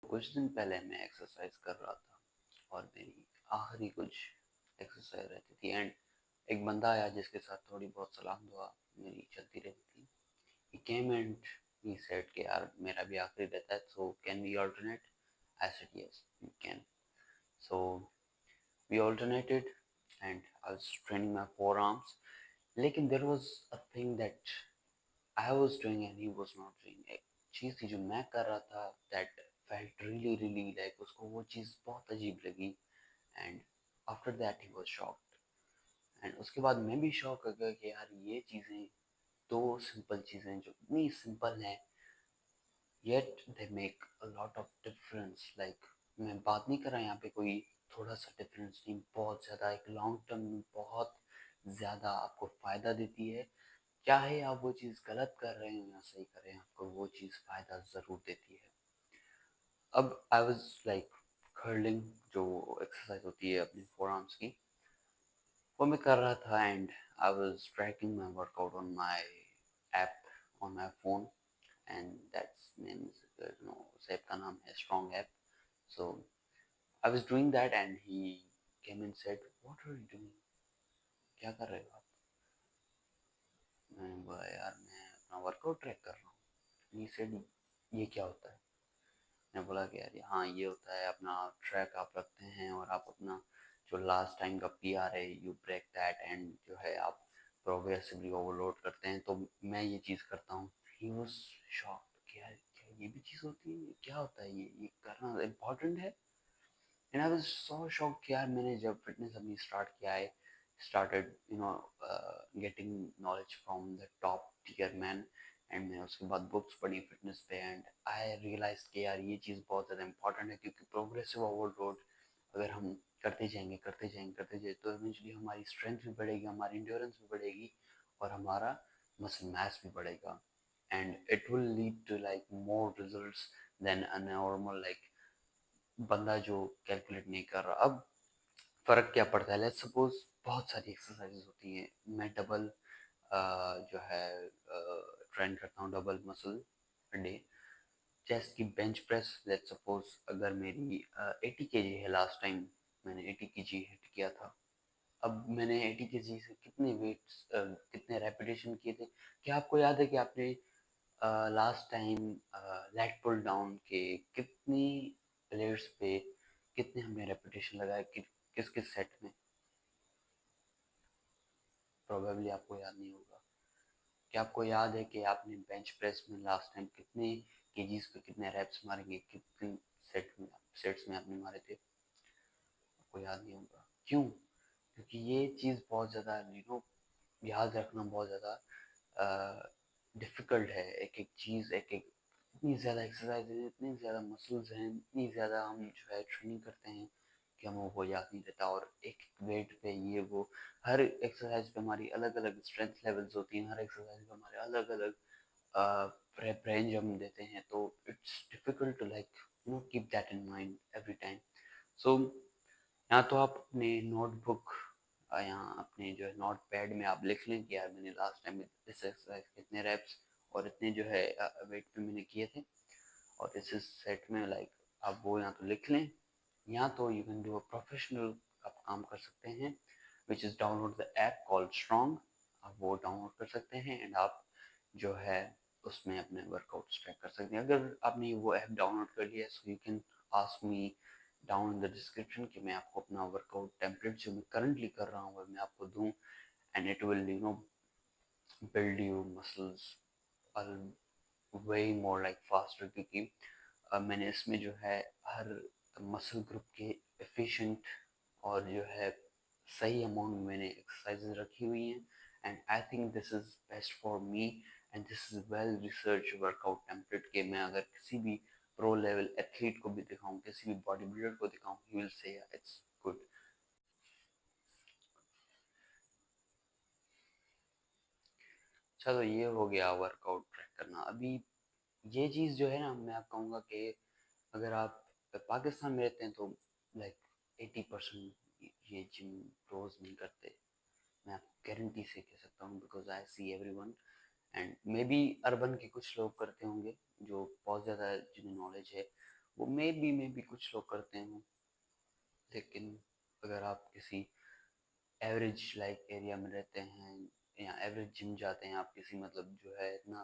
कुछ दिन पहले मैं एक्सरसाइज कर रहा था और मेरी आखिरी कुछ एक्सरसाइज रहती थी एंड एक बंदा आया जिसके साथ थोड़ी बहुत सलाम दुआ मेरी चलती रहती थी. He came and he said कि यार मेरा भी आखिरी रहता है, so can we alternate? I said yes, we can. So we alternated and I was training my forearms. लेकिन there was a thing that I was doing and he was not doing. एक चीज़ थी जो मैं कर रहा था that felt really like उसको वो चीज़ बहुत अजीब लगी and after that he was shocked. and उसके बाद मैं भी शॉक हो गया कि यार ये चीज़ें, दो सिंपल चीज़ें जो इतनी सिंपल हैं yet they make a lot of difference. like मैं बात नहीं कर रहा यहाँ पे कोई थोड़ा सा डिफरेंस नहीं, बहुत ज़्यादा एक लॉन्ग टर्म में बहुत ज़्यादा आपको फ़ायदा देती है. चाहे आप वो चीज़ गलत कर रहे हो या सही कर रहे हैं, आपको वो चीज़ फ़ायदा ज़रूर देती है. अब आई वाज लाइक कर्लिंग, जो एक्सरसाइज होती है अपने फोर आर्म्स की, वो मैं कर रहा था and I was tracking my workout on my app on my phone and that's means उस ऐप का नाम है strong app. So I was doing that and he came and said what are you doing, क्या कर रहे हो आप? मैंने बोला यार मैं अपना वर्कआउट ट्रैक कर रहा हूँ. ही सेड ये क्या होता है? मैं बोला कि यार हाँ ये होता है, अपना ट्रैक आप रखते हैं और आप अपना जो लास्ट टाइम का पीआर है यू ब्रेक दैट एंड जो है आप प्रोग्रेसिवली ओवरलोड करते हैं. तो मैं ये चीज़ करता हूँ. ही वाज शॉक्ड कि यार क्या ये भी चीज़ होती है, ये क्या होता है, ये करना इम्पोर्टेंट है. And I was so shocked कि यार मैंने जब फिटनेस अपनी स्टार्ट किया है, started getting knowledge from the top tier man and मैंने उसके बाद बुक्स पढ़ी फिटनेस पे एंड आई रियलाइज कि यार ये चीज़ बहुत ज़्यादा इंपॉर्टेंट है, क्योंकि प्रोग्रेसिव ओवरलोड अगर हम करते जाएंगे तो इवेंचुअली हमारी स्ट्रेंथ भी बढ़ेगी, हमारी इंड्योरेंस भी बढ़ेगी और हमारा मसल मास भी बढ़ेगा and it will lead to like more results than a normal like बंदा जो कैलकुलेट नहीं कर रहा. अब फ़र्क क्या पड़ता है? लेट्स सपोज बहुत सारी एक्सरसाइजेज होती हैं. मैं डबल जो है ट्रेन करता हूँ, डबल मसल डे. चेस्ट की बेंच प्रेस, लेट्स सपोज अगर मेरी 80 केजी है, लास्ट टाइम मैंने 80 केजी हिट किया था. अब मैंने 80 केजी से कितने वेट्स कितने रेपिटेशन किए थे? क्या आपको याद है कि आपने last time leg pull down के कितनी प्लेयर्स पे कितने हमने रेपिटेशन लगाए किस किस सेट में? प्रोबेबली आपको याद नहीं होगा. क्या आपको याद है कि आपने बेंच प्रेस में लास्ट टाइम कितने केजीज पे कितने रैप्स मारेंगे, कितने सेट्स में आपने मारे थे? आपको याद नहीं होगा. क्यों? क्योंकि ये चीज़ बहुत ज़्यादा याद रखना बहुत ज़्यादा डिफ़िकल्ट है. एक एक चीज़, एक एक इतनी ज़्यादा एक्सरसाइज है, इतनी ज़्यादा मसल्स हैं, इतनी ज़्यादा हम जो है ट्रेनिंग करते हैं कि हमें वो याद नहीं रहता. और एक वेट पे ये वो हर एक्सरसाइज पे हमारी अलग अलग स्ट्रेंथ लेवल्स होती हैं, हर एक्सरसाइज पे हमारे अलग अलग प्रेप रेंज हम देते हैं. तो it's difficult to like keep that in mind every time. So या तो आप अपने नोटबुक या अपने जो है नोट पैड में आप लिख लें कि यार मैंने लास्ट टाइम इस एक्सरसाइज के इतने रेप्स और इतने जो है वेट पे मैंने किए थे और इस सेट में लाइक आप वो या तो लिख लें, या तो you can do a professional आप काम कर सकते हैं which is download the app called strong. आप वो डाउनलोड कर सकते हैं एंड आप जो है उसमें अपने वर्कआउट्स ट्रैक कर सकते हैं. अगर आपने वो ऐप डाउनलोड कर लिया so you can ask me down in the description कि मैं आपको अपना वर्कआउट टेम्पलेट जो मैं करंटली कर रहा हूँ मैं आपको दूँ and it will build you muscles way more like faster. क्योंकि मैंने इसमें जो है हर मसल ग्रुप के एफिशिएंट और जो है सही अमाउंट में मैंने एक्सरसाइजेज रखी हुई हैं and I think this is best for me and this is well research workout template के मैं अगर किसी भी प्रो लेवल एथलीट को भी दिखाऊं, किसी भी बॉडी बिल्डर को दिखाऊं, he will say it's good. चलो ये हो गया वर्कआउट ट्रैक करना. अभी ये चीज़ जो है ना, मैं आप कहूँगा कि अगर आप पाकिस्तान में रहते हैं तो लाइक 80% ये जिम रोज नहीं करते. मैं आपको गारंटी से कह सकता हूँ because I see everyone and may be urban के कुछ लोग करते होंगे जो बहुत ज़्यादा जिन्हें नॉलेज है वो मे बी कुछ लोग करते हैं, लेकिन अगर आप किसी एवरेज लाइक एरिया में रहते हैं या एवरेज जिम जाते हैं, आप किसी मतलब जो है इतना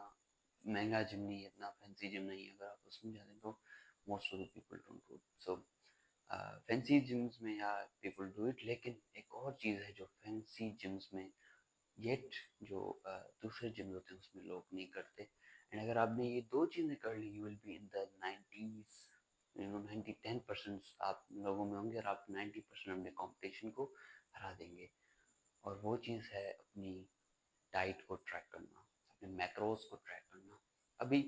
महंगा जिम नहीं है, इतना फैंसी जिम नहीं है, अगर आप उसमें जाते हैं तो most of the people don't do it. So fancy gyms में या पीपल डू इट, लेकिन एक और चीज़ है जो फैंसी जिम्स में येट जो दूसरे जिम होते हैं उसमें लोग नहीं करते। एंड अगर आपने ये दो चीज़ें कर ली, you will be in the 90s, 90-10% आप लोगों में होंगे और आप 90% अपने कंपटीशन को हरा देंगे। और वो चीज़ है अपनी डाइट को ट्रैक करना, अपने मैक्रोज को ट्रैक करना। अभी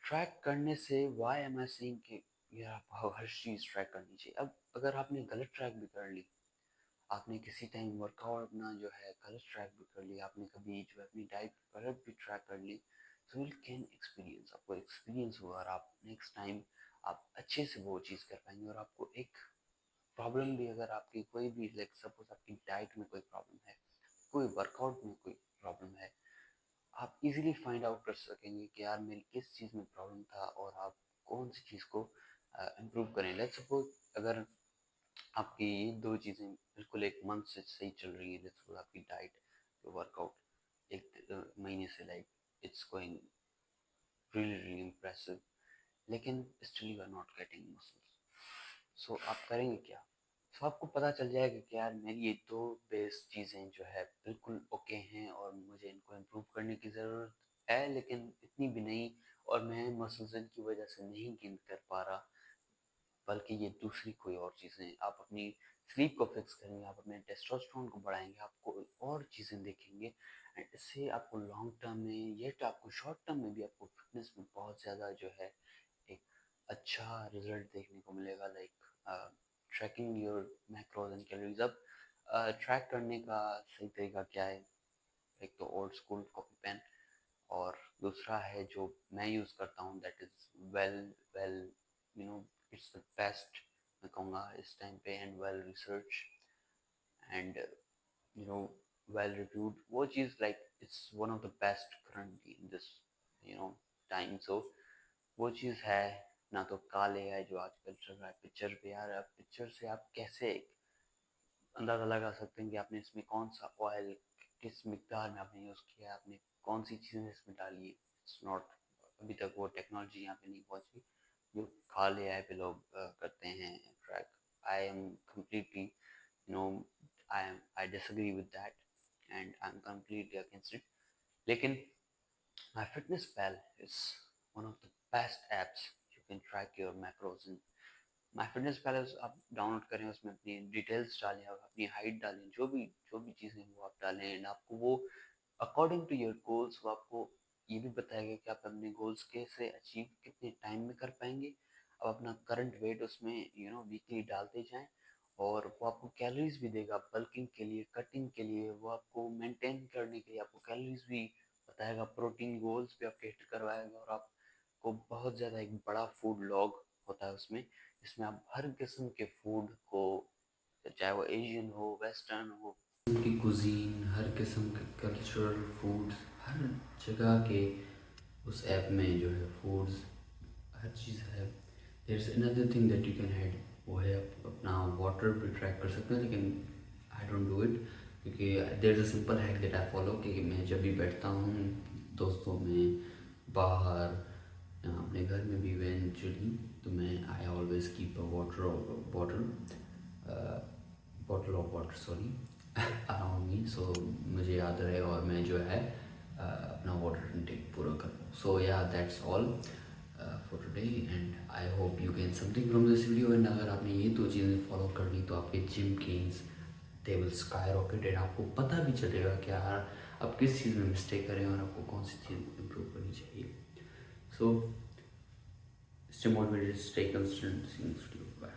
ट्रैक करने से व्हाई एम आई सेइंग कि यार आपको हर चीज़ ट्रैक करनी चाहिए। अब अगर आपने गलत ट्रैक भी कर ली, आपने किसी टाइम वर्कआउट अपना जो है गलत ट्रैक भी कर लिया, आपने कभी जो है अपनी डाइट गलत भी ट्रैक कर ली, तो विल गेन एक्सपीरियंस, आपको एक्सपीरियंस होगा और आप नेक्स्ट टाइम आप अच्छे से वो चीज़ कर पाएंगे। और आपको एक प्रॉब्लम भी, अगर आपकी कोई भी लाइक सपोज आपकी डाइट में कोई प्रॉब्लम है, कोई वर्कआउट में कोई प्रॉब्लम है, आप इजीली फाइंड आउट कर सकेंगे कि यार मेरी किस चीज़ में प्रॉब्लम था और आप कौन सी चीज़ को इम्प्रूव करें। लेट्स सपोज अगर आपकी ये दो चीज़ें बिल्कुल एक मंथ से सही चल रही है, लेट्स सपोज आपकी डाइट, वर्कआउट एक महीने से like it's going really really impressive, लेकिन still you are not getting muscles, so आप करेंगे क्या? सो आपको पता चल जाएगा कि यार मेरी ये दो बेस चीज़ें जो है बिल्कुल ओके हैं और मुझे इनको इम्प्रूव करने की ज़रूरत है, लेकिन इतनी भी नहीं, और मैं मसल्स की वजह से नहीं गेन कर पा रहा, बल्कि ये दूसरी कोई और चीज़ें। आप अपनी स्लीप को फिक्स करेंगे, आप अपने टेस्टोस्टेरोन को बढ़ाएंगे, आपको और चीज़ें देखेंगे, एंड इससे आपको लॉन्ग टर्म में ये तो आपको शॉर्ट टर्म में भी आपको फिटनेस में बहुत ज़्यादा जो है एक अच्छा रिजल्ट देखने को मिलेगा। Like trekking your macros and calories. अब ट्रैक करने का सही तरीका क्या है? एक तो ओल्ड स्कूल कॉपी पेन, और दूसरा है जो मैं यूज़ करता हूँ, that is well well you know it's the best मैं कहूँगा इस टाइम पे, and well research and you know well reviewed. वो चीज़ like it's one of the best currently in this you know time. So वो चीज़ है। ना तो काले है जो आजकल चल रहा है पिक्चर पे, यार आप पिक्चर से आप कैसे अंदाज़ा लगा सकते हैं कि आपने इसमें कौन सा ऑयल किस मिकदार में आपने यूज़ किया है, आपने कौन सी चीज़ें इसमें डाली है। इट्स नॉट, अभी तक वो टेक्नोलॉजी यहाँ पे नहीं पहुँची जो काले ऐप पे लोग करते हैं track. I am completely you know I disagree with that and I am completely against it. लेकिन My Fitness Pal is one of the best apps you can track your macros in. My Fitness Pal आप download करें, उसमें अपनी details डालें, आप अपनी height डालें, जो भी चीज़ें वो आप डालें, एंड आपको वो अकॉर्डिंग टू योर गोल्स वो आपको ये भी बताएगा कि आप अपने गोल्स कैसे अचीव कितने टाइम में कर पाएंगे। आप अपना करंट वेट उसमें वीकली डालते जाएं, और वो आपको कैलोरीज भी देगा बल्किंग के लिए, कटिंग के लिए, वो आपको मेंटेन करने के लिए आपको कैलोरीज भी बताएगा, प्रोटीन गोल्स भी आपके हिट करवाएगा, और आपको बहुत ज़्यादा एक बड़ा फूड लॉग होता है उसमें, जिसमें आप हर किस्म के फूड को, चाहे वो एशियन हो वेस्टर्न हो, उनकी कुजीन, हर किस्म के कल्चरल फूड्स, हर जगह के उस ऐप में जो है फूड्स हर चीज़ है। There is another thing that you can add, वो है आप अपना वाटर भी ट्रैक कर सकते हैं, लेकिन आई डोंट डू इट, क्योंकि there is a simple hack that I follow कि मैं जब भी बैठता हूँ दोस्तों में, बाहर, अपने घर में भी इवेंचुअली, तो मैं I always keep a water bottle bottle of water sorry around me, so मुझे याद रहे और मैं जो है अपना वाटर इंटेक पूरा करूँ। सो या that's all for today, and I hope you gain something from this video. And अगर आपने ये दो चीज़ें फॉलो कर ली तो आपके gym gains they will sky rocket, and आपको पता भी चलेगा कि यार आप किस चीज़ में मिस्टेक करें और आपको कौन सी चीज़ इम्प्रूव करनी चाहिए। So stay motivated, stay consistent, see you next video, bye.